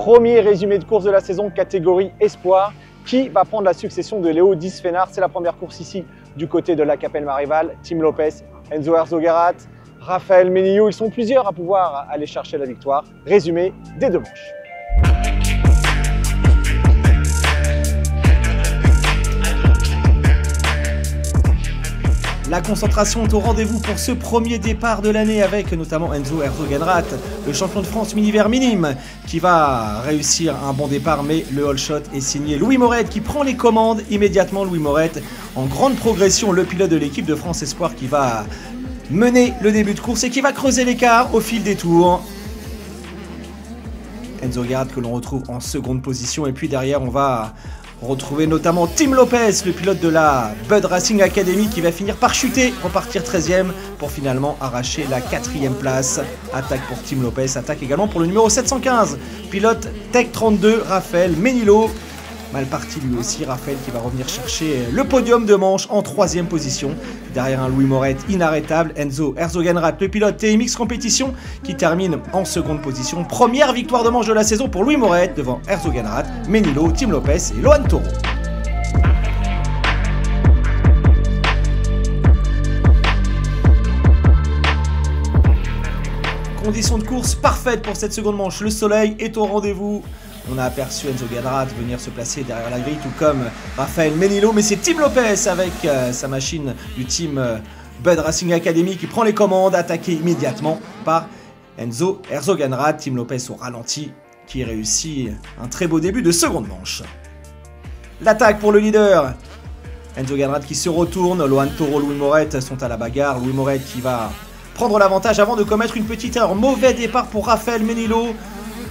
Premier résumé de course de la saison, catégorie Espoir. Qui va prendre la succession de Léo Disfénard? C'est la première course ici du côté de la Capelle Marival. Tim Lopez, Enzo Herzogenarat, Raphaël Menillo, ils sont plusieurs à pouvoir aller chercher la victoire. Résumé des deux manches. La concentration est au rendez-vous pour ce premier départ de l'année avec notamment Enzo Herzogenarat, le champion de France mini-vert minime, qui va réussir un bon départ, mais le all shot est signé Louis Morette qui prend les commandes immédiatement. Louis Morette en grande progression, le pilote de l'équipe de France Espoir qui va mener le début de course et qui va creuser l'écart au fil des tours. Enzo Herzogenarat que l'on retrouve en seconde position, et puis derrière on va retrouver notamment Tim Lopez, le pilote de la Bud Racing Academy, qui va finir par chuter, repartir 13e pour finalement arracher la 4e place. Attaque pour Tim Lopez, attaque également pour le numéro 715, pilote Tech 32, Raphaël Menillo. Mal parti lui aussi, Raphaël qui va revenir chercher le podium de manche en 3e position. Derrière un Louis Morette inarrêtable, Enzo Herzogenarat, le pilote TMX Compétition, qui termine en seconde position. Première victoire de manche de la saison pour Louis Morette devant Herzogenarat, Menillo, Tim Lopez et Lohan Toro. Conditions de course parfaites pour cette seconde manche. Le soleil est au rendez-vous. On a aperçu Enzo Herzogenarat venir se placer derrière la grille, tout comme Raphaël Menillo, mais c'est Tim Lopez avec sa machine du team Bud Racing Academy qui prend les commandes, attaqué immédiatement par Enzo Herzogenarat. Tim Lopez au ralenti qui réussit un très beau début de seconde manche. L'attaque pour le leader, Enzo Herzogenarat qui se retourne, Lohan Toro, Louis Morette sont à la bagarre. Louis Morette qui va prendre l'avantage avant de commettre une petite erreur. Mauvais départ pour Raphaël Menillo,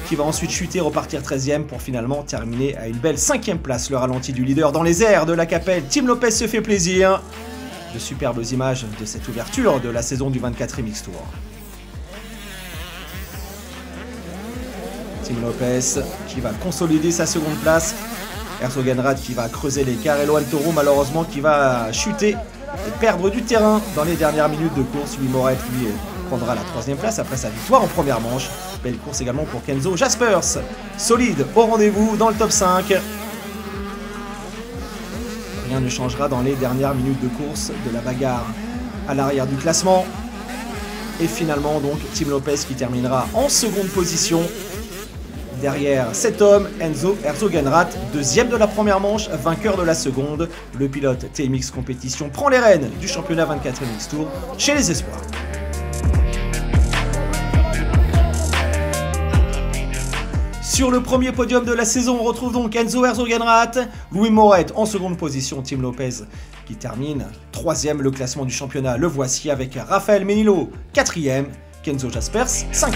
qui va ensuite chuter, repartir 13e pour finalement terminer à une belle 5e place. Le ralenti du leader dans les airs de la Capelle. Tim Lopez se fait plaisir. De superbes images de cette ouverture de la saison du 24e X-Tour. Tim Lopez qui va consolider sa seconde place. Herzogenarat qui va creuser l'écart et Lohan Toro malheureusement qui va chuter et perdre du terrain dans les dernières minutes de course. Louis Morette lui prendra la 3e place après sa victoire en première manche. Belle course également pour Kenzo Jaspers, solide au rendez-vous dans le top 5. Rien ne changera dans les dernières minutes de course de la bagarre à l'arrière du classement. Et finalement donc Tim Lopez qui terminera en seconde position. Derrière cet homme, Enzo Herzogenarat, 2e de la première manche, vainqueur de la seconde. Le pilote TMX Compétition prend les rênes du championnat 24e X-Tour chez les Espoirs. Sur le premier podium de la saison, on retrouve donc Enzo Herzogenarat, Louis Morette en seconde position, Tim Lopez qui termine 3e. Le classement du championnat, le voici avec Raphaël Menillo 4e, Kenzo Jaspers 5e.